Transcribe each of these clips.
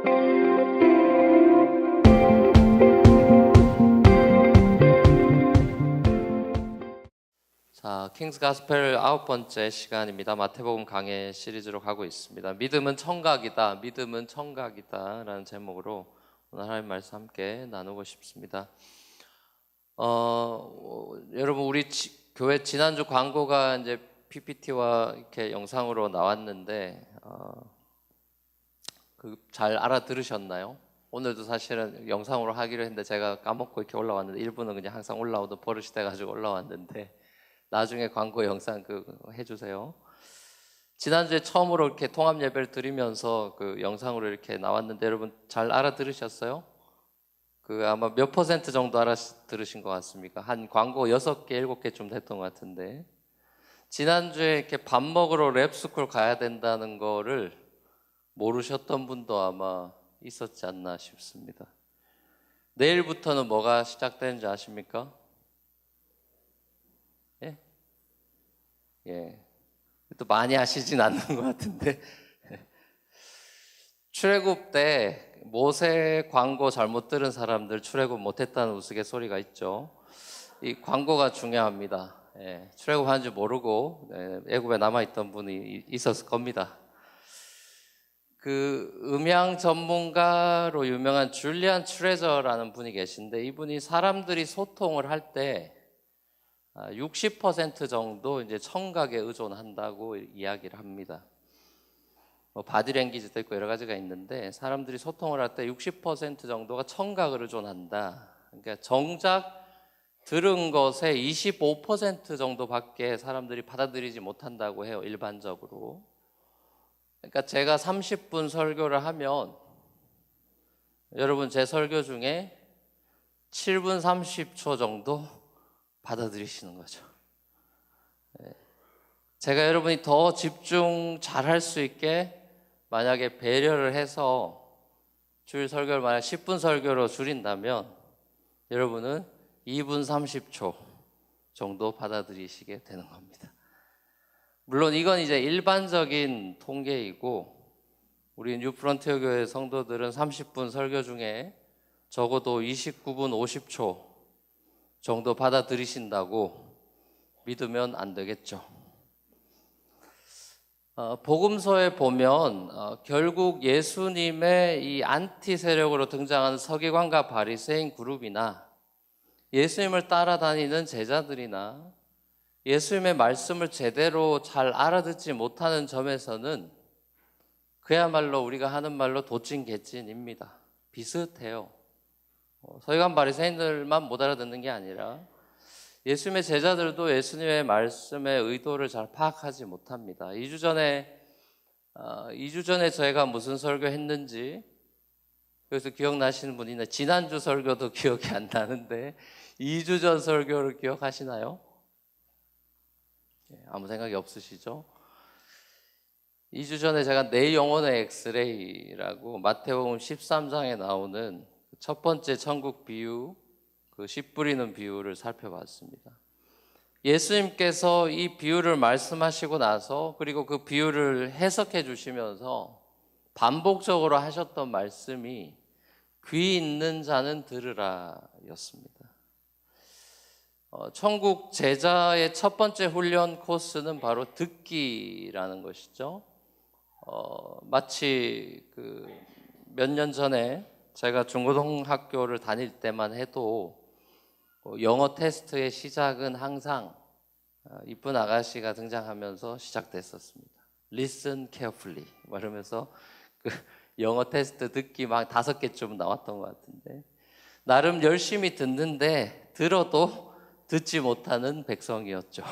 자, 킹스 가스펠 9번째 시간입니다. 마태복음 강해 시리즈로 가고 있습니다. 믿음은 청각이다, 믿음은 청각이다 라는 제목으로 오늘 하나님 말씀 함께 나누고 싶습니다. 여러분, 우리 교회 지난주 광고가 이제 PPT와 이렇게 영상으로 나왔는데 잘 알아들으셨나요? 오늘도 사실은 영상으로 하기로 했는데 제가 까먹고 이렇게 올라왔는데 일부는 그냥 항상 올라오던 버릇이 돼가지고 올라왔는데 나중에 광고 영상 해주세요. 지난주에 처음으로 이렇게 통합 예배를 드리면서 영상으로 이렇게 나왔는데 여러분 잘 알아들으셨어요? 아마 몇 % 정도 알아들으신 것 같습니까? 한 광고 6개, 7개쯤 됐던 것 같은데 지난주에 이렇게 밥 먹으러 랩스쿨 가야 된다는 거를 모르셨던 분도 아마 있었지 않나 싶습니다. 내일부터는 뭐가 시작되는지 아십니까? 예, 또 많이 아시진 않는 것 같은데 출애굽 때 모세 광고 잘못 들은 사람들 출애굽 못했다는 우스갯소리가 있죠. 이 광고가 중요합니다. 출애굽 하는지 모르고 애굽에 남아있던 분이 있었을 겁니다. 음향 전문가로 유명한 줄리안 트레저라는 분이 계신데 이분이 사람들이 소통을 할 때 60% 정도 이제 청각에 의존한다고 이야기를 합니다. 바디랭귀지도 있고 여러 가지가 있는데 사람들이 소통을 할 때 60% 정도가 청각을 의존한다. 그러니까 정작 들은 것의 25% 정도밖에 사람들이 받아들이지 못한다고 해요, 일반적으로. 그러니까 제가 30분 설교를 하면 여러분 제 설교 중에 7분 30초 정도 받아들이시는 거죠. 제가 여러분이 더 집중 잘 할 수 있게 만약에 배려를 해서 주일 설교를 만약 10분 설교로 줄인다면 여러분은 2분 30초 정도 받아들이시게 되는 겁니다. 물론 이건 이제 일반적인 통계이고 우리 뉴프론티어 교회 성도들은 30분 설교 중에 적어도 29분 50초 정도 받아들이신다고 믿으면 안 되겠죠. 복음서에 보면 결국 예수님의 이 안티 세력으로 등장하는 서기관과 바리새인 그룹이나 예수님을 따라다니는 제자들이나 예수님의 말씀을 제대로 잘 알아듣지 못하는 점에서는 그야말로 우리가 하는 말로 도찐개찐입니다. 비슷해요. 서기관 바리새인들만 못 알아듣는 게 아니라 예수님의 제자들도 예수님의 말씀의 의도를 잘 파악하지 못합니다. 2주 전에 저희가 무슨 설교했는지 그래서 기억나시는 분이 있나요? 지난주 설교도 기억이 안 나는데 2주 전 설교를 기억하시나요? 아무 생각이 없으시죠? 2주 전에 제가 내 영혼의 엑스레이라고 마태복음 13장에 나오는 첫 번째 천국 비유, 씨 뿌리는 비유를 살펴봤습니다. 예수님께서 이 비유를 말씀하시고 나서 그리고 그 비유를 해석해 주시면서 반복적으로 하셨던 말씀이 귀 있는 자는 들으라 였습니다. 천국 제자의 첫 번째 훈련 코스는 바로 듣기라는 것이죠. 마치 몇 년 전에 제가 중고등학교를 다닐 때만 해도 영어 테스트의 시작은 항상 이쁜 아가씨가 등장하면서 시작됐었습니다. Listen carefully 이러면서 영어 테스트 듣기 막 5개쯤 나왔던 것 같은데 나름 열심히 듣는데 들어도 듣지 못하는 백성이었죠.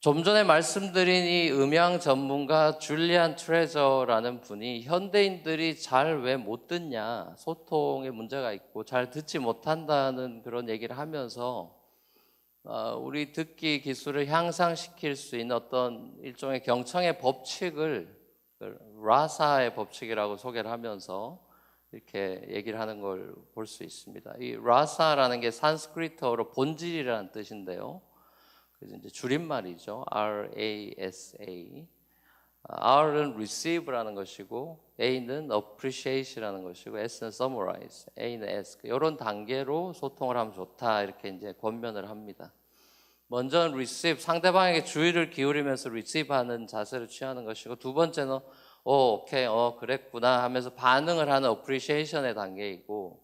좀 전에 말씀드린 이 음향 전문가 줄리안 트레저라는 분이 현대인들이 잘 왜 못 듣냐, 소통에 문제가 있고 잘 듣지 못한다는 그런 얘기를 하면서 우리 듣기 기술을 향상시킬 수 있는 어떤 일종의 경청의 법칙을 라사의 법칙이라고 소개를 하면서 이렇게 얘기를 하는 걸 볼 수 있습니다. 이 라사라는 게 산스크리트어로 본질이라는 뜻인데요. 그래서 이제 줄임말이죠. RASA. R은 receive라는 것이고 A는 appreciate라는 것이고 S는 summarize, A는 ask. 이런 단계로 소통을 하면 좋다 이렇게 이제 권면을 합니다. 먼저는 receive, 상대방에게 주의를 기울이면서 receive하는 자세를 취하는 것이고 두 번째는 오케이, 그랬구나 하면서 반응을 하는 appreciation의 단계이고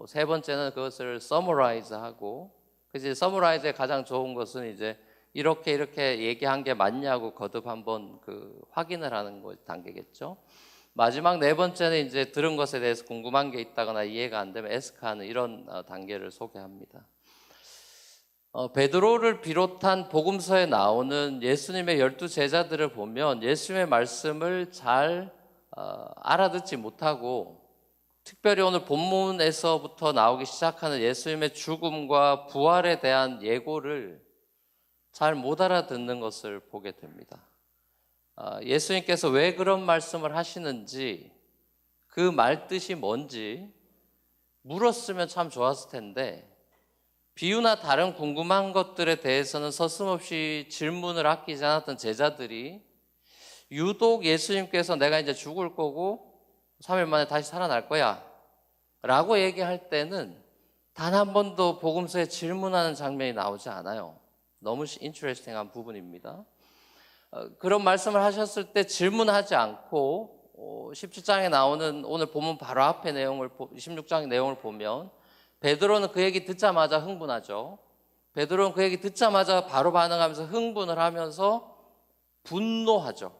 세 번째는 그것을 summarize하고 그래서 summarize의 가장 좋은 것은 이제 이렇게 얘기한 게 맞냐고 거듭 한번 확인을 하는 단계겠죠. 마지막 네 번째는 이제 들은 것에 대해서 궁금한 게 있다거나 이해가 안 되면 ask하는 이런 단계를 소개합니다. 베드로를 비롯한 복음서에 나오는 예수님의 12제자들을 보면 예수님의 말씀을 잘 알아듣지 못하고 특별히 오늘 본문에서부터 나오기 시작하는 예수님의 죽음과 부활에 대한 예고를 잘 못 알아듣는 것을 보게 됩니다. 예수님께서 왜 그런 말씀을 하시는지 그 말 뜻이 뭔지 물었으면 참 좋았을 텐데 비유나 다른 궁금한 것들에 대해서는 서슴없이 질문을 아끼지 않았던 제자들이 유독 예수님께서 내가 이제 죽을 거고 3일 만에 다시 살아날 거야 라고 얘기할 때는 단 한 번도 복음서에 질문하는 장면이 나오지 않아요. 너무 인트레스팅한 부분입니다. 그런 말씀을 하셨을 때 질문하지 않고 17장에 나오는 오늘 본문 바로 앞에 내용을 16장의 내용을 보면 베드로는 그 얘기 듣자마자 흥분하죠. 베드로는 그 얘기 듣자마자 바로 반응하면서 흥분을 하면서 분노하죠.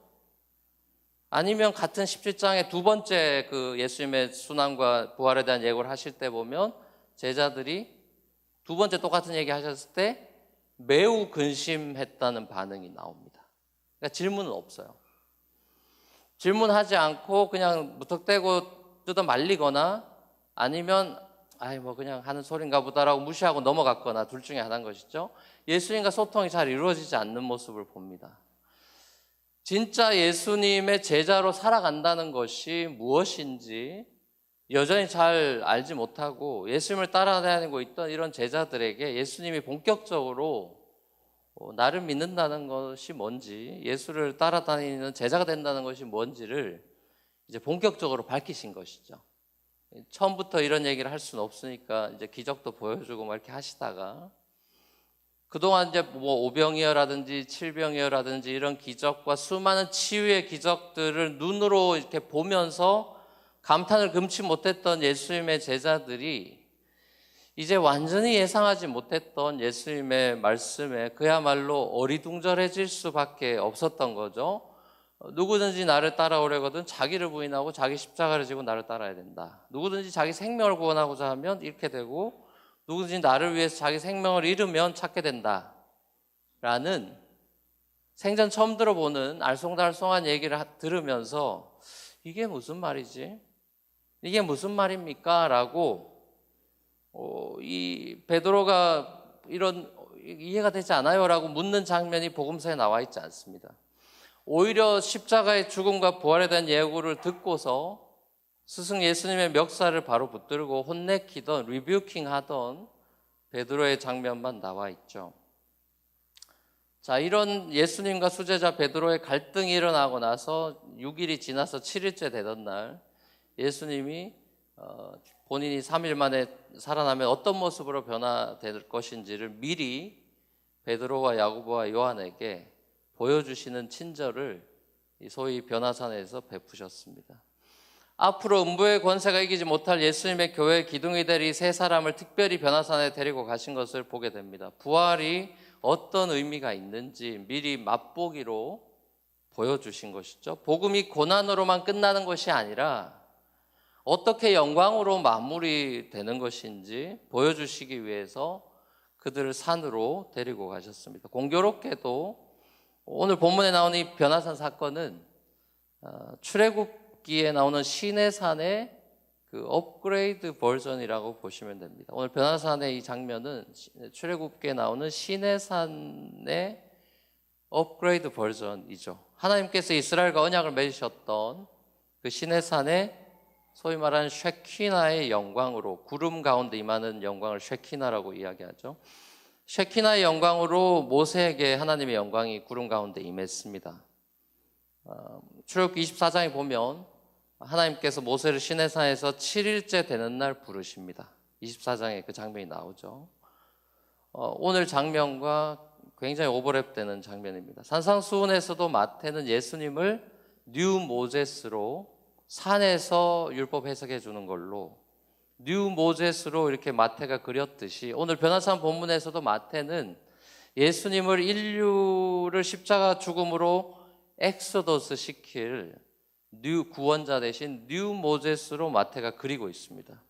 아니면 같은 17장의 두 번째 예수님의 순환과 부활에 대한 예고를 하실 때 보면 제자들이 두 번째 똑같은 얘기 하셨을 때 매우 근심했다는 반응이 나옵니다. 그러니까 질문은 없어요. 질문하지 않고 그냥 무턱대고 뜯어 말리거나 아니면 그냥 하는 소린가 보다라고 무시하고 넘어갔거나 둘 중에 하나인 것이죠. 예수님과 소통이 잘 이루어지지 않는 모습을 봅니다. 진짜 예수님의 제자로 살아간다는 것이 무엇인지 여전히 잘 알지 못하고 예수님을 따라다니고 있던 이런 제자들에게 예수님이 본격적으로 나를 믿는다는 것이 뭔지, 예수를 따라다니는 제자가 된다는 것이 뭔지를 이제 본격적으로 밝히신 것이죠. 처음부터 이런 얘기를 할 수는 없으니까 이제 기적도 보여주고 이렇게 하시다가 그동안 이제 오병이어라든지 칠병이어라든지 이런 기적과 수많은 치유의 기적들을 눈으로 이렇게 보면서 감탄을 금치 못했던 예수님의 제자들이 이제 완전히 예상하지 못했던 예수님의 말씀에 그야말로 어리둥절해질 수밖에 없었던 거죠. 누구든지 나를 따라오려거든 자기를 부인하고 자기 십자가를 지고 나를 따라야 된다. 누구든지 자기 생명을 구원하고자 하면 잃게 되고 누구든지 나를 위해서 자기 생명을 잃으면 찾게 된다 라는 생전 처음 들어보는 알쏭달쏭한 얘기를 들으면서 이게 무슨 말이지? 이게 무슨 말입니까? 라고 이 베드로가 이런 이해가 되지 않아요 라고 묻는 장면이 복음서에 나와 있지 않습니다. 오히려 십자가의 죽음과 부활에 대한 예고를 듣고서 스승 예수님의 멱살을 바로 붙들고 혼내키던 리뷰킹하던 베드로의 장면만 나와 있죠. 자, 이런 예수님과 수제자 베드로의 갈등이 일어나고 나서 6일이 지나서 7일째 되던 날 예수님이 본인이 3일 만에 살아나면 어떤 모습으로 변화될 것인지를 미리 베드로와 야고보와 요한에게 보여주시는 친절을 소위 변화산에서 베푸셨습니다. 앞으로 음부의 권세가 이기지 못할 예수님의 교회의 기둥이 될 이 세 사람을 특별히 변화산에 데리고 가신 것을 보게 됩니다. 부활이 어떤 의미가 있는지 미리 맛보기로 보여주신 것이죠. 복음이 고난으로만 끝나는 것이 아니라 어떻게 영광으로 마무리되는 것인지 보여주시기 위해서 그들을 산으로 데리고 가셨습니다. 공교롭게도 오늘 본문에 나오는 이 변화산 사건은 출애굽기에 나오는 시내산의 업그레이드 버전이라고 보시면 됩니다. 오늘 변화산의 이 장면은 출애굽기에 나오는 시내산의 업그레이드 버전이죠. 하나님께서 이스라엘과 언약을 맺으셨던 그 시내산의 소위 말하는 쉐키나의 영광으로 구름 가운데 임하는 영광을 쉐키나라고 이야기하죠. 쉐키나의 영광으로 모세에게 하나님의 영광이 구름 가운데 임했습니다. 출애굽기 24장에 보면 하나님께서 모세를 시내산에서 7일째 되는 날 부르십니다. 24장에 그 장면이 나오죠. 오늘 장면과 굉장히 오버랩되는 장면입니다. 산상수훈에서도 마태는 예수님을 뉴 모제스로 산에서 율법 해석해 주는 걸로 뉴 모제스로 이렇게 마태가 그렸듯이 오늘 변화산 본문에서도 마태는 예수님을 인류를 십자가 죽음으로 엑소더스 시킬 뉴 구원자 대신 뉴 모제스로 마태가 그리고 있습니다.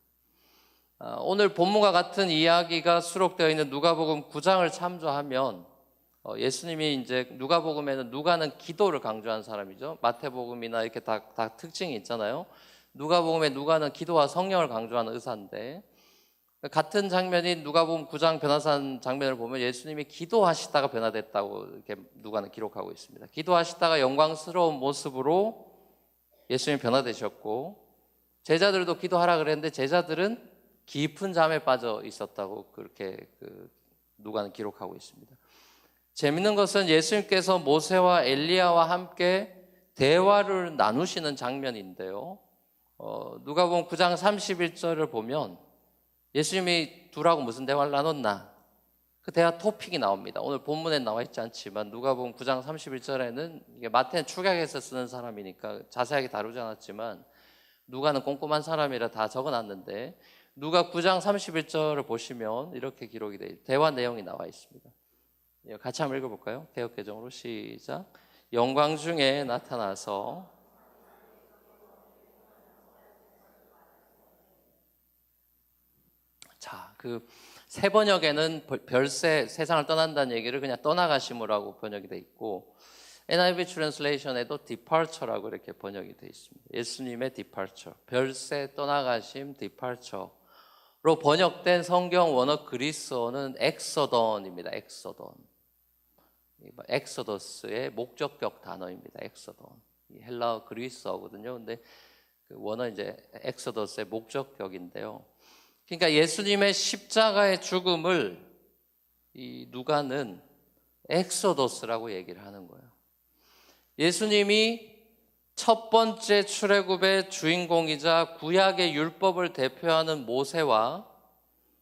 오늘 본문과 같은 이야기가 수록되어 있는 누가복음 9장을 참조하면 예수님이 이제 누가복음에는 누가는 기도를 강조한 사람이죠. 마태복음이나 이렇게 다 특징이 있잖아요. 누가복음에 누가는 기도와 성령을 강조하는 의사인데 같은 장면이 누가복음 9장 변화산 장면을 보면 예수님이 기도하시다가 변화됐다고 이렇게 누가는 기록하고 있습니다. 기도하시다가 영광스러운 모습으로 예수님이 변화되셨고 제자들도 기도하라 그랬는데 제자들은 깊은 잠에 빠져 있었다고 그렇게 누가는 기록하고 있습니다. 재밌는 것은 예수님께서 모세와 엘리야와 함께 대화를 나누시는 장면인데요. 누가복음 9장 31절을 보면 예수님이 둘하고 무슨 대화를 나눴나? 그 대화 토픽이 나옵니다. 오늘 본문에 나와 있지 않지만 누가복음 9장 31절에는 이게 마태는 축약해서 쓰는 사람이니까 자세하게 다루지 않았지만 누가는 꼼꼼한 사람이라 다 적어놨는데 누가 9장 31절을 보시면 이렇게 기록이 되어 있어요. 대화 내용이 나와 있습니다. 같이 한번 읽어볼까요? 개역개정으로 시작. 영광 중에 나타나서 자, 그 새 번역에는 별세 세상을 떠난다는 얘기를 그냥 떠나가심으로라고 번역이 되어 있고 NIV 트랜슬레이션에도 departure라고 이렇게 번역이 되어 있습니다. 예수님의 departure, 별세 떠나가심 departure로 번역된 성경 원어 그리스어는 엑소던입니다. 엑소던. 엑소더스의 목적격 단어입니다. 엑소던. 헬라어 그리스어거든요. 근데 그 원어 이제 엑소더스의 목적격인데요. 그러니까 예수님의 십자가의 죽음을 이 누가는 엑소더스라고 얘기를 하는 거예요. 예수님이 첫 번째 출애굽의 주인공이자 구약의 율법을 대표하는 모세와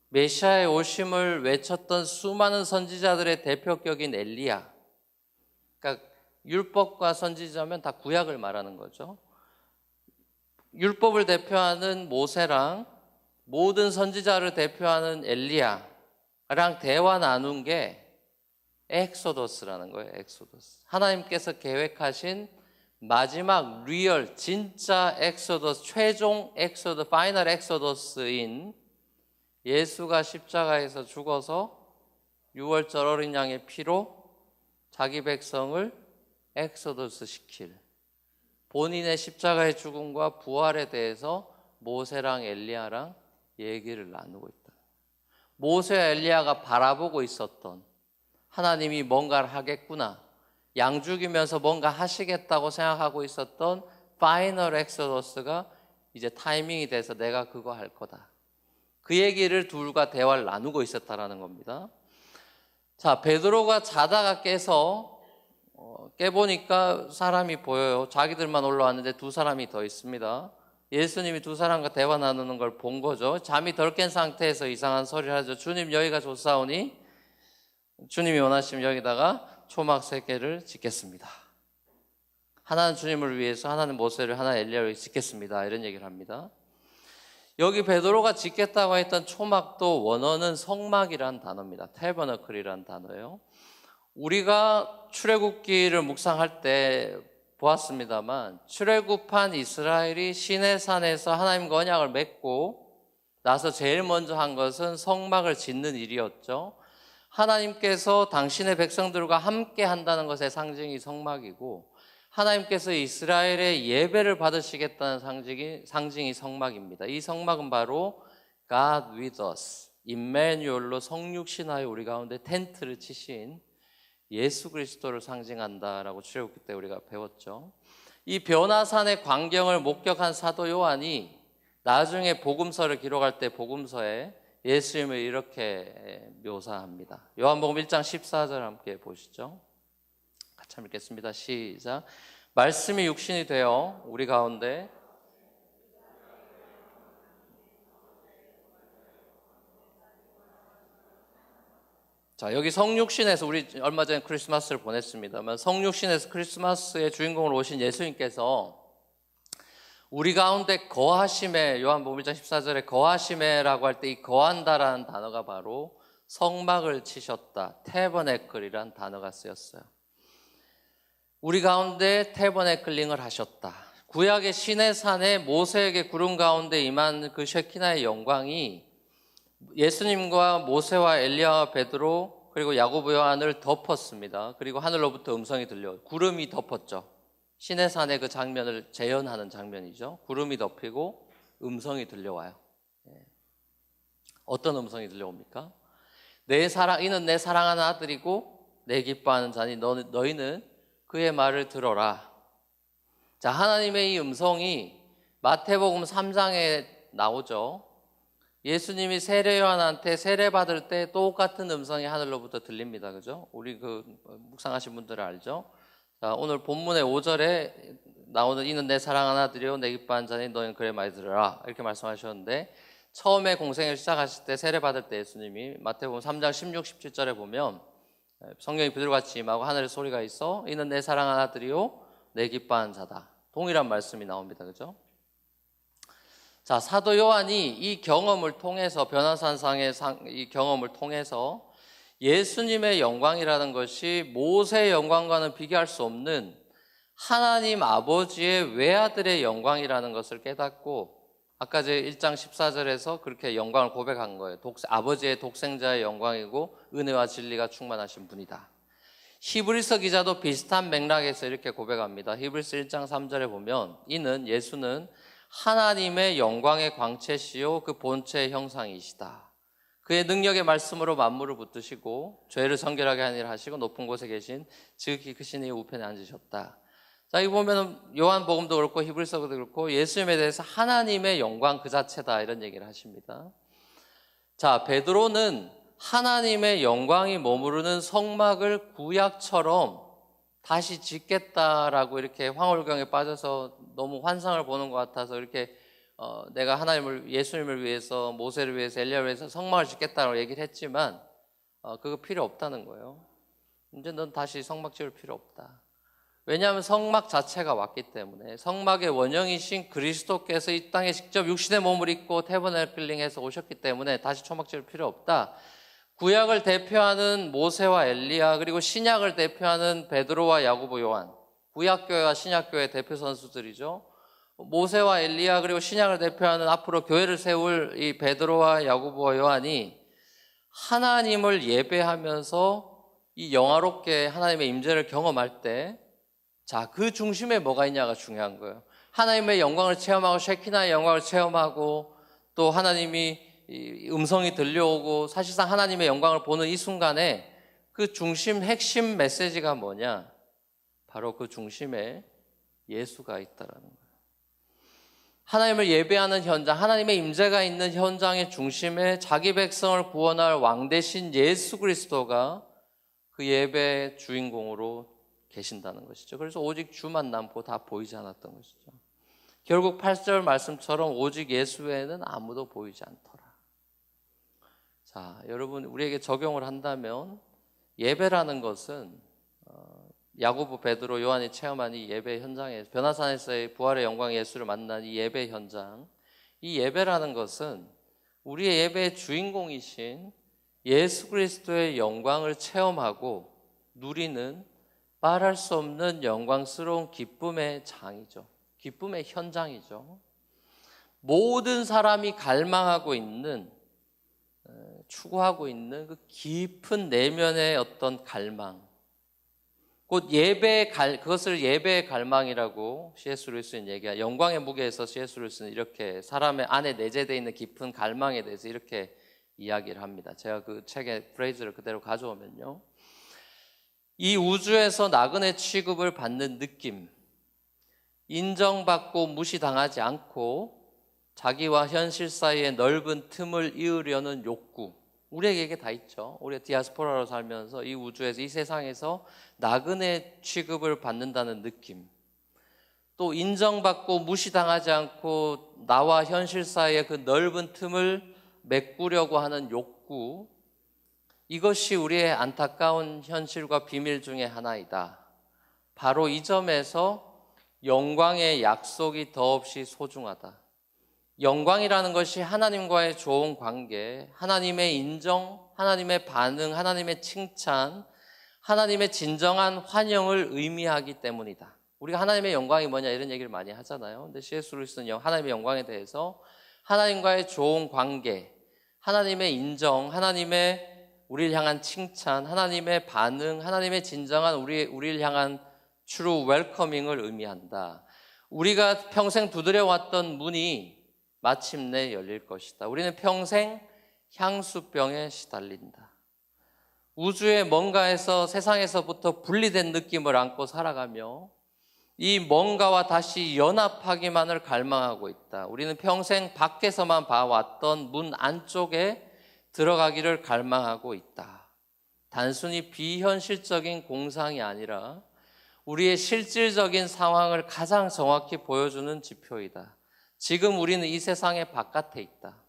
메시아의 오심을 외쳤던 수많은 선지자들의 대표격인 엘리야. 그러니까 율법과 선지자면 다 구약을 말하는 거죠. 율법을 대표하는 모세랑 모든 선지자를 대표하는 엘리야랑 대화 나눈 게 엑소더스라는 거예요. 엑소더스. 하나님께서 계획하신 마지막 리얼 진짜 엑소더스, 최종 엑소더스, 파이널 엑소더스인 예수가 십자가에서 죽어서 6월절 어린 양의 피로 자기 백성을 엑소더스 시킬 본인의 십자가의 죽음과 부활에 대해서 모세랑 엘리야랑 얘기를 나누고 있다. 모세와 엘리야가 바라보고 있었던 하나님이 뭔가를 하겠구나, 양 죽이면서 뭔가 하시겠다고 생각하고 있었던 파이널 엑소더스가 이제 타이밍이 돼서 내가 그거 할 거다. 그 얘기를 둘과 대화를 나누고 있었다라는 겁니다. 자, 베드로가 자다가 깨보니까 사람이 보여요. 자기들만 올라왔는데 두 사람이 더 있습니다. 예수님이 두 사람과 대화 나누는 걸 본 거죠. 잠이 덜 깬 상태에서 이상한 소리를 하죠. 주님, 여기가 좋사오니 주님이 원하시면 여기다가 초막 3개를 짓겠습니다. 하나는 주님을 위해서, 하나는 모세를, 하나는 엘리야를 짓겠습니다. 이런 얘기를 합니다. 여기 베드로가 짓겠다고 했던 초막도 원어는 성막이란 단어입니다. 태버너클이란 단어예요. 우리가 출애굽기를 묵상할 때 보았습니다만 출애굽한 이스라엘이 시내산에서 하나님과 언약을 맺고 나서 제일 먼저 한 것은 성막을 짓는 일이었죠. 하나님께서 당신의 백성들과 함께 한다는 것의 상징이 성막이고 하나님께서 이스라엘의 예배를 받으시겠다는 상징이 성막입니다. 이 성막은 바로 God with us, 임마누엘로 성육신하여 우리 가운데 텐트를 치신 예수 그리스도를 상징한다라고 출애굽기 때 우리가 배웠죠. 이 변화산의 광경을 목격한 사도 요한이 나중에 복음서를 기록할 때 복음서에 예수님을 이렇게 묘사합니다. 요한복음 1장 14절 함께 보시죠. 같이 읽겠습니다. 시작. 말씀이 육신이 되어 우리 가운데 자, 여기 성육신에서 우리 얼마 전에 크리스마스를 보냈습니다만 성육신에서 크리스마스의 주인공으로 오신 예수님께서 우리 가운데 거하심에 요한복음 1장 14절에 거하심에라고 할 때 이 거한다라는 단어가 바로 성막을 치셨다. 태버네클이라는 단어가 쓰였어요. 우리 가운데 태버네클링을 하셨다. 구약의 시내산에 모세에게 구름 가운데 임한 그 쉐키나의 영광이 예수님과 모세와 엘리야와 베드로 그리고 야고보 요한을 덮었습니다. 그리고 하늘로부터 음성이 들려 구름이 덮었죠. 시내산의 그 장면을 재현하는 장면이죠. 구름이 덮이고 음성이 들려와요. 어떤 음성이 들려옵니까? 이는 내 사랑하는 아들이고 내 기뻐하는 자니 너희는 그의 말을 들어라. 자, 하나님의 이 음성이 마태복음 3장에 나오죠. 예수님이 세례 요한한테 세례 받을 때 똑같은 음성이 하늘로부터 들립니다. 그죠? 우리 그 묵상하신 분들은 알죠? 자, 오늘 본문의 5절에 나오는 이는 내 사랑하는 아들이요 내 기뻐하는 자니 너희는 그의 말을 들으라 이렇게 말씀하셨는데 처음에 공생을 시작하실 때 세례 받을 때 예수님이 마태복음 3장 16, 17절에 보면 성령이 비둘기같이 임하고 하늘에 소리가 있어 이는 내 사랑하는 아들이요 내 기뻐하는 자다. 동일한 말씀이 나옵니다. 그죠? 자, 사도 요한이 이 경험을 통해서 변화산상의 이 경험을 통해서 예수님의 영광이라는 것이 모세의 영광과는 비교할 수 없는 하나님 아버지의 외아들의 영광이라는 것을 깨닫고 아까 제 1장 14절에서 그렇게 영광을 고백한 거예요. 아버지의 독생자의 영광이고 은혜와 진리가 충만하신 분이다. 히브리서 기자도 비슷한 맥락에서 이렇게 고백합니다. 히브리서 1장 3절에 보면 이는 예수는 하나님의 영광의 광채시요 그 본체의 형상이시다. 그의 능력의 말씀으로 만물을 붙드시고 죄를 정결하게 하는 일을 하시고 높은 곳에 계신 지극히 크신 이의 우편에 앉으셨다. 자, 이거 보면 요한복음도 그렇고 히브리서도 그렇고 예수님에 대해서 하나님의 영광 그 자체다 이런 얘기를 하십니다. 자, 베드로는 하나님의 영광이 머무르는 성막을 구약처럼 다시 짓겠다라고 이렇게 황홀경에 빠져서 너무 환상을 보는 것 같아서 이렇게 내가 예수님을 위해서 모세를 위해서 엘리야를 위해서 성막을 짓겠다고 얘기를 했지만 그거 필요 없다는 거예요. 이제 넌 다시 성막 지을 필요 없다. 왜냐하면 성막 자체가 왔기 때문에 성막의 원형이신 그리스도께서 이 땅에 직접 육신의 몸을 입고 태버네클링해서 오셨기 때문에 다시 초막 지을 필요 없다. 구약을 대표하는 모세와 엘리야 그리고 신약을 대표하는 베드로와 야고보 요한 구약교회와 신약교회 대표 선수들이죠. 모세와 엘리야 그리고 신약을 대표하는 앞으로 교회를 세울 이 베드로와 야고보와 요한이 하나님을 예배하면서 이 영화롭게 하나님의 임재를 경험할 때 자, 그 중심에 뭐가 있냐가 중요한 거예요. 하나님의 영광을 체험하고 쉐키나의 영광을 체험하고 또 하나님이 음성이 들려오고 사실상 하나님의 영광을 보는 이 순간에 그 중심 핵심 메시지가 뭐냐? 바로 그 중심에 예수가 있다라는 거예요. 하나님을 예배하는 현장, 하나님의 임재가 있는 현장의 중심에 자기 백성을 구원할 왕 대신 예수 그리스도가 그 예배의 주인공으로 계신다는 것이죠. 그래서 오직 주만 남고 다 보이지 않았던 것이죠. 결국 8절 말씀처럼 오직 예수 외에는 아무도 보이지 않더라. 자, 여러분 우리에게 적용을 한다면 예배라는 것은 야고보, 베드로, 요한이 체험한 이 예배 현장에 변화산에서의 부활의 영광 예수를 만난 이 예배 현장, 이 예배라는 것은 우리의 예배의 주인공이신 예수 그리스도의 영광을 체험하고 누리는 말할 수 없는 영광스러운 기쁨의 장이죠. 기쁨의 현장이죠. 모든 사람이 갈망하고 있는 추구하고 있는 그 깊은 내면의 어떤 갈망 곧 그것을 예배의 갈망이라고 C.S. 루이스는 얘기해요. 영광의 무게에서 C.S. 루이스는 이렇게 사람의 안에 내재되어 있는 깊은 갈망에 대해서 이렇게 이야기를 합니다. 제가 그 책의 프레이즈를 그대로 가져오면요. 이 우주에서 나그네 취급을 받는 느낌, 인정받고 무시당하지 않고 자기와 현실 사이의 넓은 틈을 이으려는 욕구, 우리에게 이게 다 있죠. 우리가 디아스포라로 살면서 이 우주에서 이 세상에서 나그네 취급을 받는다는 느낌, 또 인정받고 무시당하지 않고 나와 현실 사이의 그 넓은 틈을 메꾸려고 하는 욕구, 이것이 우리의 안타까운 현실과 비밀 중에 하나이다. 바로 이 점에서 영광의 약속이 더없이 소중하다. 영광이라는 것이 하나님과의 좋은 관계, 하나님의 인정, 하나님의 반응, 하나님의 칭찬, 하나님의 진정한 환영을 의미하기 때문이다. 우리가 하나님의 영광이 뭐냐 이런 얘기를 많이 하잖아요. 근데 C.S. 루이스는 하나님의 영광에 대해서 하나님과의 좋은 관계, 하나님의 인정, 하나님의 우리를 향한 칭찬, 하나님의 반응, 하나님의 진정한 우리를 향한 true welcoming을 의미한다. 우리가 평생 두드려왔던 문이 마침내 열릴 것이다. 우리는 평생 향수병에 시달린다. 우주의 뭔가에서 세상에서부터 분리된 느낌을 안고 살아가며 이 뭔가와 다시 연합하기만을 갈망하고 있다. 우리는 평생 밖에서만 봐왔던 문 안쪽에 들어가기를 갈망하고 있다. 단순히 비현실적인 공상이 아니라 우리의 실질적인 상황을 가장 정확히 보여주는 지표이다. 지금 우리는 이 세상의 바깥에 있다.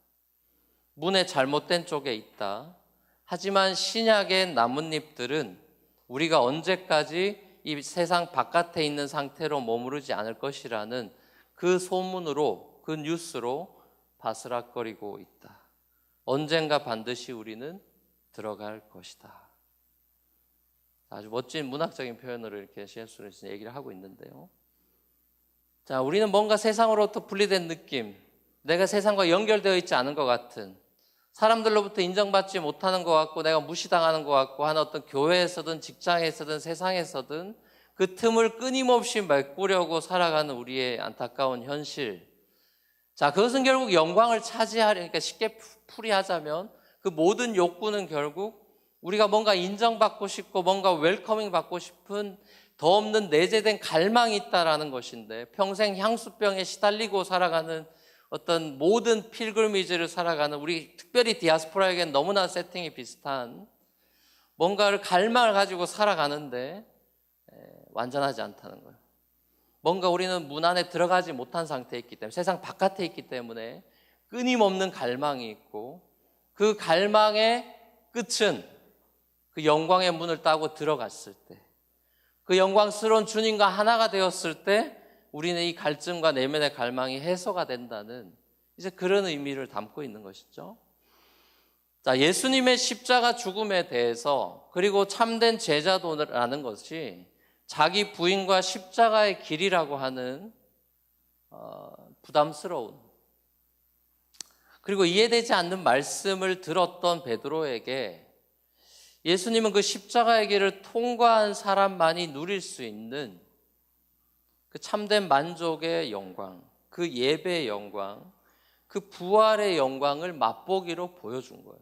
문의 잘못된 쪽에 있다. 하지만 신약의 나뭇잎들은 우리가 언제까지 이 세상 바깥에 있는 상태로 머무르지 않을 것이라는 그 소문으로, 그 뉴스로 바스락거리고 있다. 언젠가 반드시 우리는 들어갈 것이다. 아주 멋진 문학적인 표현으로 이렇게 C.S. 루이스는 얘기를 하고 있는데요. 자, 우리는 뭔가 세상으로부터 분리된 느낌, 내가 세상과 연결되어 있지 않은 것 같은, 사람들로부터 인정받지 못하는 것 같고 내가 무시당하는 것 같고 하는 어떤 교회에서든 직장에서든 세상에서든 그 틈을 끊임없이 메꾸려고 살아가는 우리의 안타까운 현실. 자, 그것은 결국 영광을 차지하려니까 쉽게 풀이하자면 그 모든 욕구는 결국 우리가 뭔가 인정받고 싶고 뭔가 웰커밍 받고 싶은 더 없는 내재된 갈망이 있다라는 것인데, 평생 향수병에 시달리고 살아가는 어떤 모든 필그리미지를 살아가는 우리 특별히 디아스포라에겐 너무나 세팅이 비슷한 뭔가를 갈망을 가지고 살아가는데 완전하지 않다는 거예요. 뭔가 우리는 문 안에 들어가지 못한 상태에 있기 때문에, 세상 바깥에 있기 때문에 끊임없는 갈망이 있고, 그 갈망의 끝은 그 영광의 문을 따고 들어갔을 때, 그 영광스러운 주님과 하나가 되었을 때 우리는 이 갈증과 내면의 갈망이 해소가 된다는 이제 그런 의미를 담고 있는 것이죠. 자, 예수님의 십자가 죽음에 대해서, 그리고 참된 제자도라는 것이 자기 부인과 십자가의 길이라고 하는 부담스러운, 그리고 이해되지 않는 말씀을 들었던 베드로에게 예수님은 그 십자가의 길을 통과한 사람만이 누릴 수 있는 그 참된 만족의 영광, 그 예배의 영광, 그 부활의 영광을 맛보기로 보여준 거예요.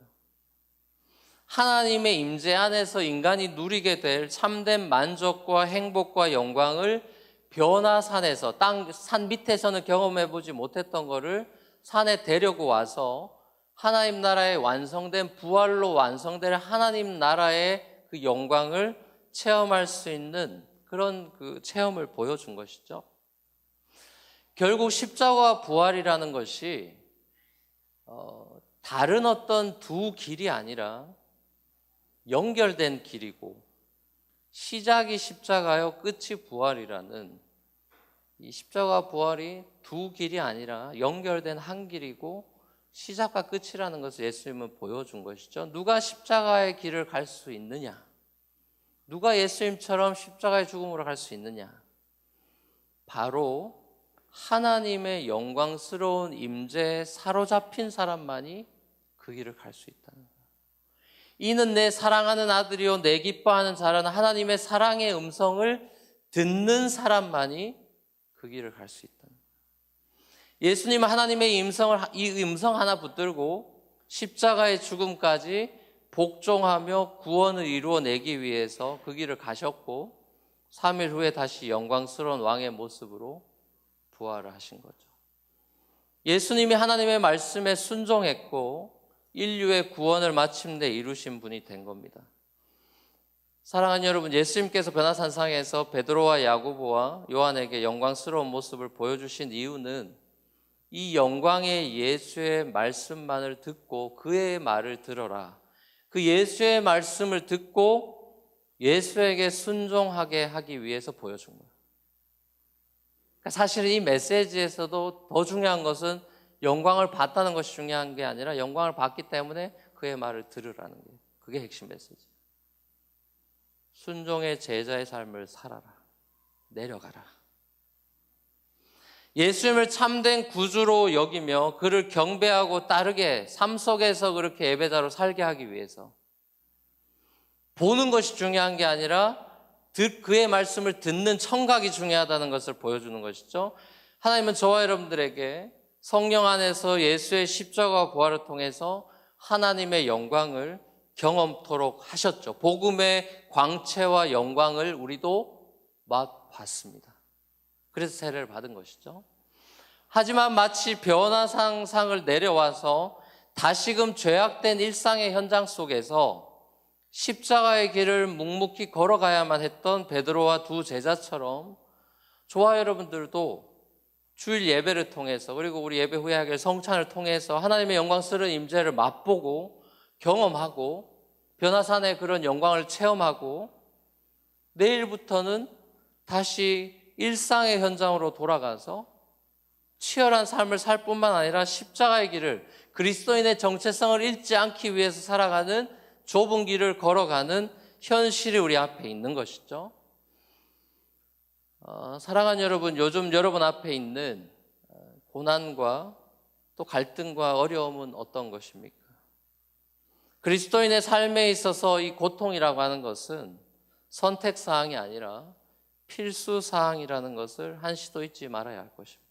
하나님의 임재 안에서 인간이 누리게 될 참된 만족과 행복과 영광을 변화산에서, 산 밑에서는 경험해보지 못했던 것을 산에 데리고 와서 하나님 나라의 완성된, 부활로 완성될 하나님 나라의 그 영광을 체험할 수 있는 그런 그 체험을 보여준 것이죠. 결국 십자가와 부활이라는 것이 다른 어떤 두 길이 아니라 연결된 길이고, 시작이 십자가요 끝이 부활이라는 이 십자가와 부활이 두 길이 아니라 연결된 한 길이고 시작과 끝이라는 것을 예수님은 보여준 것이죠. 누가 십자가의 길을 갈 수 있느냐? 누가 예수님처럼 십자가의 죽음으로 갈 수 있느냐? 바로 하나님의 영광스러운 임재에 사로잡힌 사람만이 그 길을 갈 수 있다는 거예요. 이는 내 사랑하는 아들이요 내 기뻐하는 자라는 하나님의 사랑의 음성을 듣는 사람만이 그 길을 갈 수 있다는 거예요. 예수님은 하나님의 이 음성 하나 붙들고 십자가의 죽음까지 복종하며 구원을 이루어내기 위해서 그 길을 가셨고 3일 후에 다시 영광스러운 왕의 모습으로 부활을 하신 거죠. 예수님이 하나님의 말씀에 순종했고 인류의 구원을 마침내 이루신 분이 된 겁니다. 사랑하는 여러분, 예수님께서 변화산상에서 베드로와 야고보와 요한에게 영광스러운 모습을 보여주신 이유는 이 영광의 예수의 말씀만을 듣고 그의 말을 들어라, 그 예수의 말씀을 듣고 예수에게 순종하게 하기 위해서 보여준 거예요. 그러니까 사실은 이 메시지에서도 더 중요한 것은 영광을 봤다는 것이 중요한 게 아니라 영광을 봤기 때문에 그의 말을 들으라는 거예요. 그게 핵심 메시지. 순종의 제자의 삶을 살아라. 내려가라. 예수님을 참된 구주로 여기며 그를 경배하고 따르게 삶 속에서 그렇게 예배자로 살게 하기 위해서 보는 것이 중요한 게 아니라 그의 말씀을 듣는 청각이 중요하다는 것을 보여주는 것이죠. 하나님은 저와 여러분들에게 성령 안에서 예수의 십자가와 부활을 통해서 하나님의 영광을 경험토록 하셨죠. 복음의 광채와 영광을 우리도 맛봤습니다. 그래서 세례를 받은 것이죠. 하지만 마치 변화산상을 내려와서 다시금 죄악된 일상의 현장 속에서 십자가의 길을 묵묵히 걸어가야만 했던 베드로와 두 제자처럼 저와 여러분들도 주일 예배를 통해서 그리고 우리 예배 후에 하길 성찬을 통해서 하나님의 영광스러운 임재를 맛보고 경험하고 변화산의 그런 영광을 체험하고 내일부터는 다시 일상의 현장으로 돌아가서 치열한 삶을 살 뿐만 아니라 십자가의 길을, 그리스도인의 정체성을 잃지 않기 위해서 살아가는 좁은 길을 걸어가는 현실이 우리 앞에 있는 것이죠. 사랑하는 여러분, 요즘 여러분 앞에 있는 고난과 또 갈등과 어려움은 어떤 것입니까? 그리스도인의 삶에 있어서 이 고통이라고 하는 것은 선택사항이 아니라 필수사항이라는 것을 한시도 잊지 말아야 할 것입니다.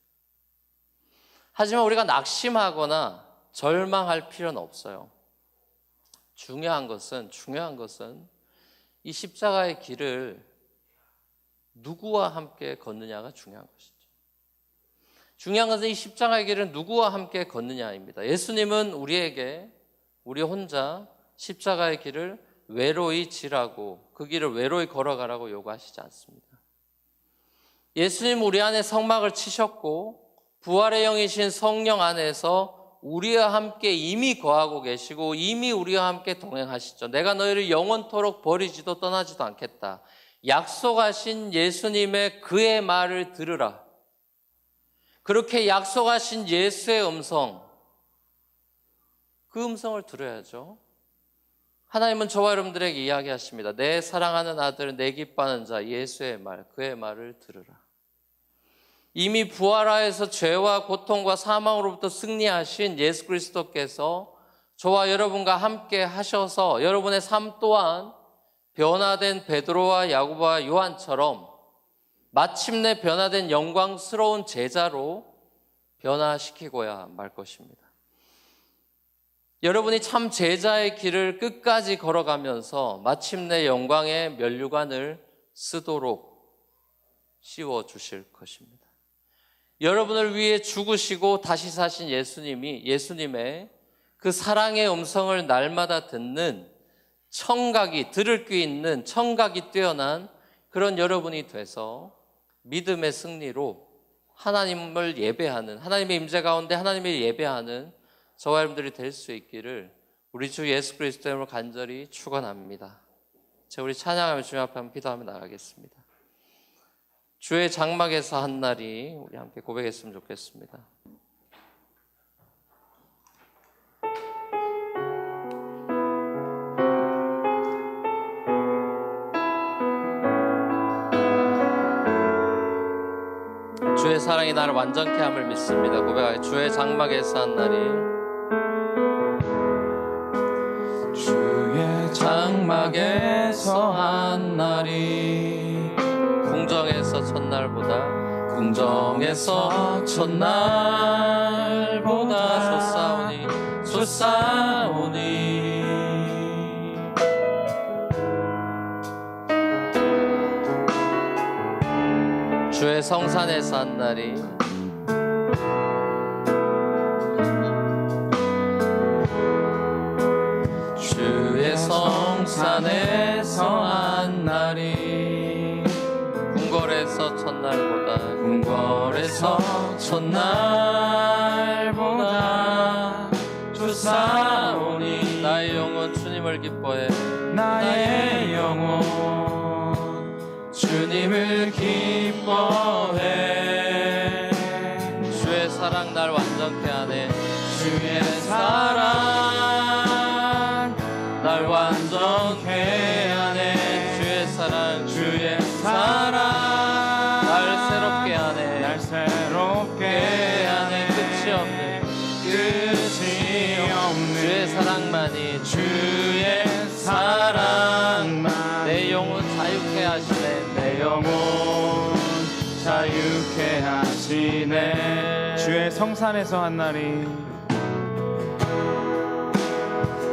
하지만 우리가 낙심하거나 절망할 필요는 없어요. 중요한 것은 이 십자가의 길을 누구와 함께 걷느냐가 중요한 것이죠. 중요한 것은 이 십자가의 길을 누구와 함께 걷느냐입니다. 예수님은 우리에게 우리 혼자 십자가의 길을 외로이 지라고, 그 길을 외로이 걸어가라고 요구하시지 않습니다. 예수님 우리 안에 성막을 치셨고 부활의 영이신 성령 안에서 우리와 함께 이미 거하고 계시고 이미 우리와 함께 동행하시죠. 내가 너희를 영원토록 버리지도 떠나지도 않겠다. 약속하신 예수님의 그의 말을 들으라. 그렇게 약속하신 예수의 음성, 그 음성을 들어야죠. 하나님은 저와 여러분들에게 이야기하십니다. 내 사랑하는 아들, 내 기뻐하는 자 예수의 말, 그의 말을 들으라. 이미 부활하여서 죄와 고통과 사망으로부터 승리하신 예수 그리스도께서 저와 여러분과 함께 하셔서 여러분의 삶 또한 변화된 베드로와 야고보와 요한처럼 마침내 변화된 영광스러운 제자로 변화시키고야 말 것입니다. 여러분이 참 제자의 길을 끝까지 걸어가면서 마침내 영광의 면류관을 쓰도록 씌워주실 것입니다. 여러분을 위해 죽으시고 다시 사신 예수님의 그 사랑의 음성을 날마다 듣는 청각이, 들을 귀 있는 청각이 뛰어난 그런 여러분이 돼서 믿음의 승리로 하나님을 예배하는, 하나님의 임재 가운데 하나님을 예배하는 저와 여러분들이 될 수 있기를 우리 주 예수 그리스도 이름으로 간절히 축원합니다. 우리 찬양하며 주님 앞에 한번 기도하며 나가겠습니다. 주의 장막에서 한 날이 우리 함께 고백했으면 좋겠습니다. 주의 사랑이 나를 완전케 함을 믿습니다. 고백하여 주의 장막에서 한 날이, 주의 장막에서 한 날이 궁정에서 첫날보다 솟사오니 주의 성산에서 한 날이 주의 성산에서 한 첫날보다 좋사오니 나의 영혼 주님을 기뻐해 나의 영혼 주님을 기뻐해 주의 사랑 날 완전케 하네 주의 사랑 날 완전케 하네 주의 사랑 주의 사랑 날 새롭게 하네 날 새롭게 하네 끝이 없는 끝이 없는 주의 사랑만이 주의 사랑만 내 영혼 자유케 하시네 내 영혼 자유케 하시네 주의 성산에서 한 날이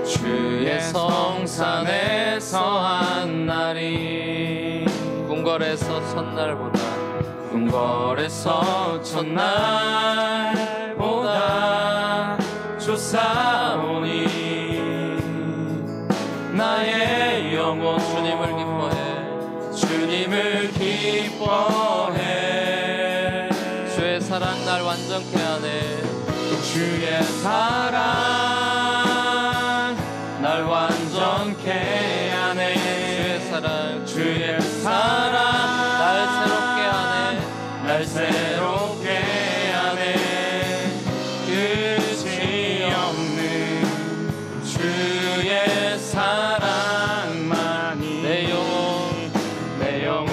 주의 성산에서 한 날이 궁궐에서 첫날보다 궁궐에서 첫날보다 좋사오니 나의 영혼 주님을 기뻐해 주님을 기뻐해 주의 사랑 날 완전케 하네 주의 사랑 날 완전케 하네 주의 사랑 주의 사랑 날 새롭게 하네 날 새롭게 하네 끝이 없는 주의 사랑만이 내 영혼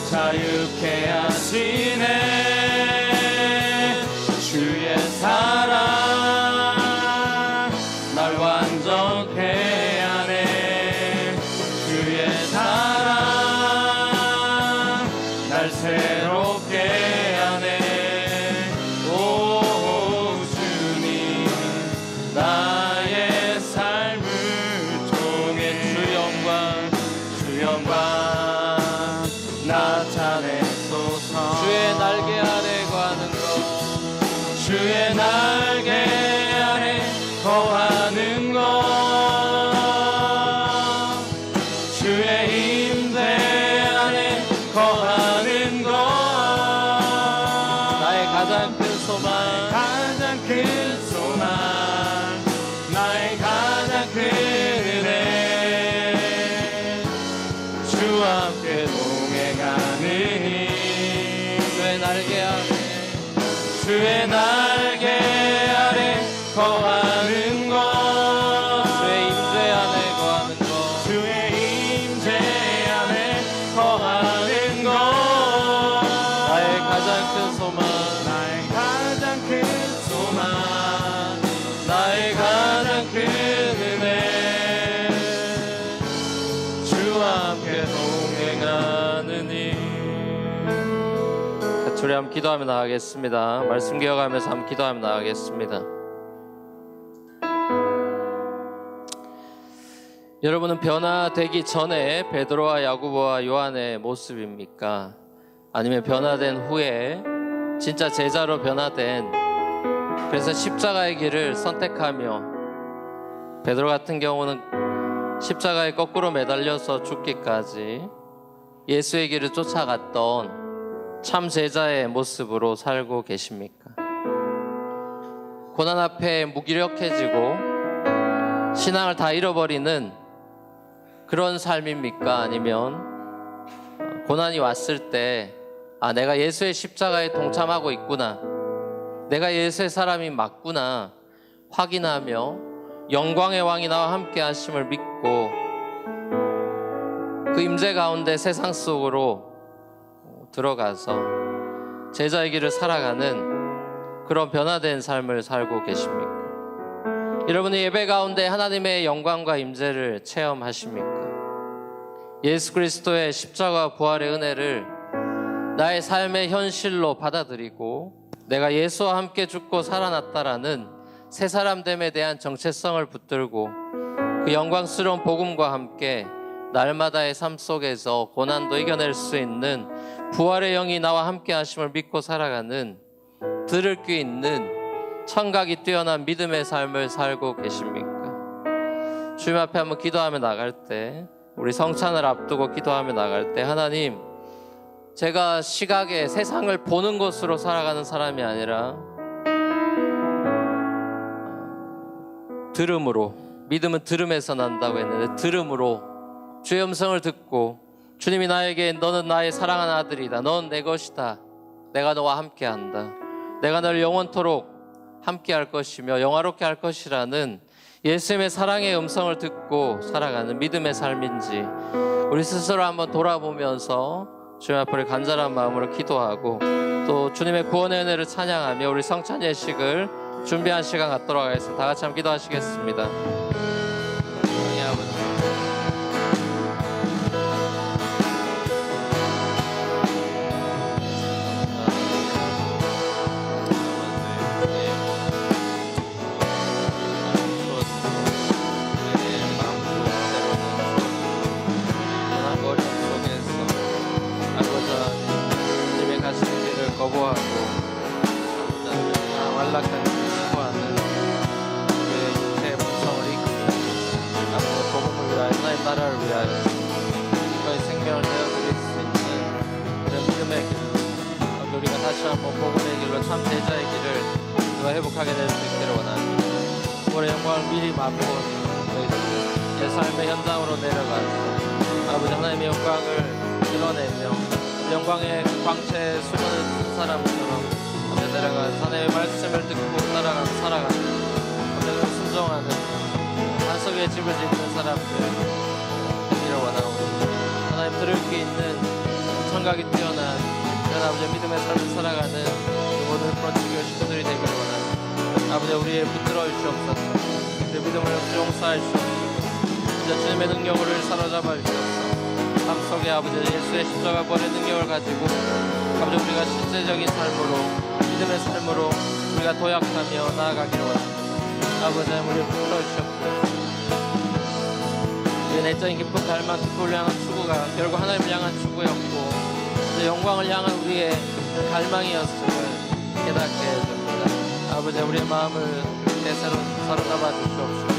자유케 하시네 주의 사랑 날 완전케 하네 주의 사랑 날 새롭게 하네 오 주님 나의 삶을 통해 주 영광 나타내소서 주의 날개 아래 거하는 것 주의 날개 아래 거하는 것 주의 임재 안에 거하는 것 나의 가장 큰 소망 가장 큰 소망 나의 가장 큰 은혜 주와 함께 동행하느니 주의 날개 아래 주의 날개 아래 거하는 것 주의 임재 안에 거하는 것 주의 임재 안에 거하는 것 나의 가장 큰 소망 나의 가장 큰 소망 나의 가장 큰 은혜 주와 함께 동행하느니 같이 우리 한번 기도하며 나가겠습니다. 말씀 기억하면서 한번 기도하며 나가겠습니다. 여러분은 변화되기 전에 베드로와 야고보와 요한의 모습입니까? 아니면 변화된 후에 진짜 제자로 변화된 그래서 십자가의 길을 선택하며 베드로 같은 경우는 십자가에 거꾸로 매달려서 죽기까지 예수의 길을 쫓아갔던 참 제자의 모습으로 살고 계십니까? 고난 앞에 무기력해지고 신앙을 다 잃어버리는 그런 삶입니까? 아니면 고난이 왔을 때 내가 예수의 십자가에 동참하고 있구나, 내가 예수의 사람이 맞구나 확인하며 영광의 왕이 나와 함께 하심을 믿고 그 임재 가운데 세상 속으로 들어가서 제자의 길을 살아가는 그런 변화된 삶을 살고 계십니까? 여러분의 예배 가운데 하나님의 영광과 임재를 체험하십니까? 예수 그리스도의 십자가 부활의 은혜를 나의 삶의 현실로 받아들이고 내가 예수와 함께 죽고 살아났다라는 새 사람됨에 대한 정체성을 붙들고 그 영광스러운 복음과 함께 날마다의 삶 속에서 고난도 이겨낼 수 있는 부활의 영이 나와 함께 하심을 믿고 살아가는 들을 귀 있는 청각이 뛰어난 믿음의 삶을 살고 계십니까? 주님 앞에 한번 기도하며 나갈 때, 우리 성찬을 앞두고 기도하며 나갈 때, 하나님, 제가 시각에 세상을 보는 것으로 살아가는 사람이 아니라 들음으로, 믿음은 들음에서 난다고 했는데 들음으로 주의 음성을 듣고 주님이 나에게 너는 나의 사랑하는 아들이다, 넌 내 것이다, 내가 너와 함께한다, 내가 널 영원토록 함께할 것이며 영화롭게 할 것이라는 예수님의 사랑의 음성을 듣고 살아가는 믿음의 삶인지 우리 스스로 한번 돌아보면서 주님 앞에 간절한 마음으로 기도하고 또 주님의 구원의 은혜를 찬양하며 우리 성찬 예식을 준비한 시간 갖도록 하겠습니다. 다 같이 한번 기도하시겠습니다. 사랑의 아버지, 거부하고 완락하는 수고하는 우리의 육체의 본성을 이끌고 앞으로 복음을 위하여 하나님 나라를 위하여 우리의 생명을 내어드릴 수 있는 그런 믿음의 길, 우리가 다시 한번 복음의 길로 참 제자의 길을 우리가 회복하게 될 수 있기를 원합니다. 주의 영광을 미리 맛본 저희들 삶의 현장으로 내려가서 아버지 하나님의 영광을 드러내며 영광의 광채에 숨은 사람처럼 내려가서 하나님의 말씀을 듣고 따라가는 살아가는 하나님을 순종하는 반석 위에 집을 짓는 사람들 되기를 원하고 하나님 들을 게 있는 청각이 뛰어난 그런 아버지의 믿음의 삶을 살아가는 모든 프런치교 식구들이 되기를 원합니다. 아버지 우리의 붙들어 주시옵소서. 우리의 믿음을 용서해 주시옵소서. 이제 주님의 능력을 사로잡아 주시옵소서. 삶 속에 아버지 예수의 십자가 버린 능력을 가지고 아버지 우리가 실제적인 삶으로 믿음의 삶으로 우리가 도약하며 나아가기를 원합니다. 아버지 우리를 붙들어 주시옵소서. 우리의 내적인 기쁨 갈망 기쁨을 향한 추구가 결국 하나님을 향한 추구였고 영광을 향한 우리의 갈망이었음을 깨닫게 해줍니다. 아버지 우리의 마음을 대세로 사로잡아 주시옵소서.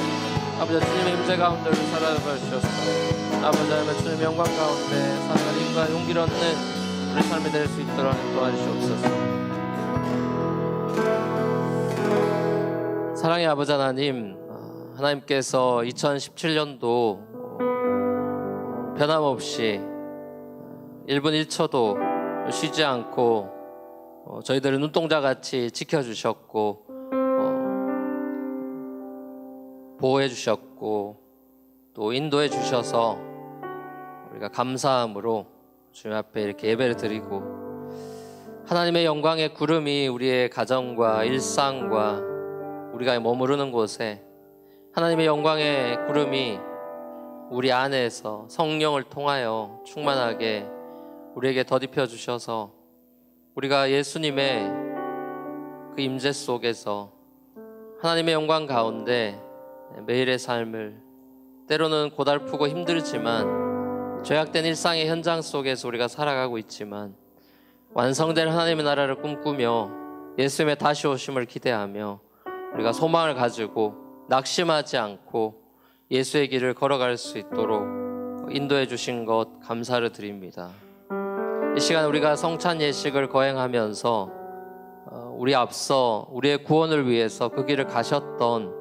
아버지 주님의 임재 가운데 우리 사로잡아 주시옵소서. 아버지 하나님 주님의 영광 가운데 살아갈 힘과 용기를 얻는 우리 삶이 될 수 있도록 도와주시옵소서. 사랑의 아버지 하나님, 하나님께서 2017년도 변함없이 1분 1초도 쉬지 않고 저희들을 눈동자같이 지켜주셨고 보호해 주셨고 또 인도해 주셔서 우리가 감사함으로 주님 앞에 이렇게 예배를 드리고 하나님의 영광의 구름이 우리의 가정과 일상과 우리가 머무르는 곳에 하나님의 영광의 구름이 우리 안에서 성령을 통하여 충만하게 우리에게 덧입혀 주셔서 우리가 예수님의 그 임재 속에서 하나님의 영광 가운데 매일의 삶을 때로는 고달프고 힘들지만 죄악된 일상의 현장 속에서 우리가 살아가고 있지만 완성될 하나님의 나라를 꿈꾸며 예수님의 다시 오심을 기대하며 우리가 소망을 가지고 낙심하지 않고 예수의 길을 걸어갈 수 있도록 인도해 주신 것 감사를 드립니다. 이 시간 우리가 성찬 예식을 거행하면서 우리 앞서 우리의 구원을 위해서 그 길을 가셨던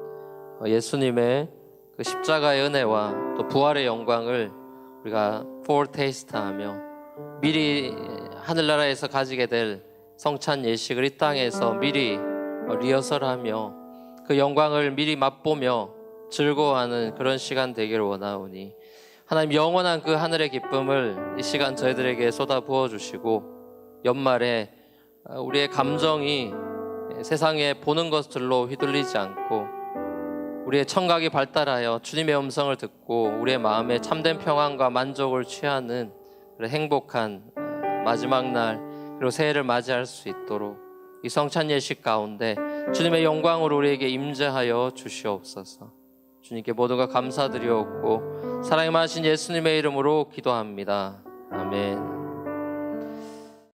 예수님의 그 십자가의 은혜와 또 부활의 영광을 우리가 포르테이스트하며 미리 하늘나라에서 가지게 될 성찬 예식을 이 땅에서 미리 리허설하며 그 영광을 미리 맛보며 즐거워하는 그런 시간 되기를 원하오니 하나님 영원한 그 하늘의 기쁨을 이 시간 저희들에게 쏟아 부어주시고 연말에 우리의 감정이 세상에 보는 것들로 휘둘리지 않고 우리의 청각이 발달하여 주님의 음성을 듣고 우리의 마음에 참된 평안과 만족을 취하는 그런 행복한 마지막 날 그리고 새해를 맞이할 수 있도록 이 성찬 예식 가운데 주님의 영광으로 우리에게 임재하여 주시옵소서. 주님께 모두가 감사드리옵고 사랑이 많으신 예수님의 이름으로 기도합니다. 아멘.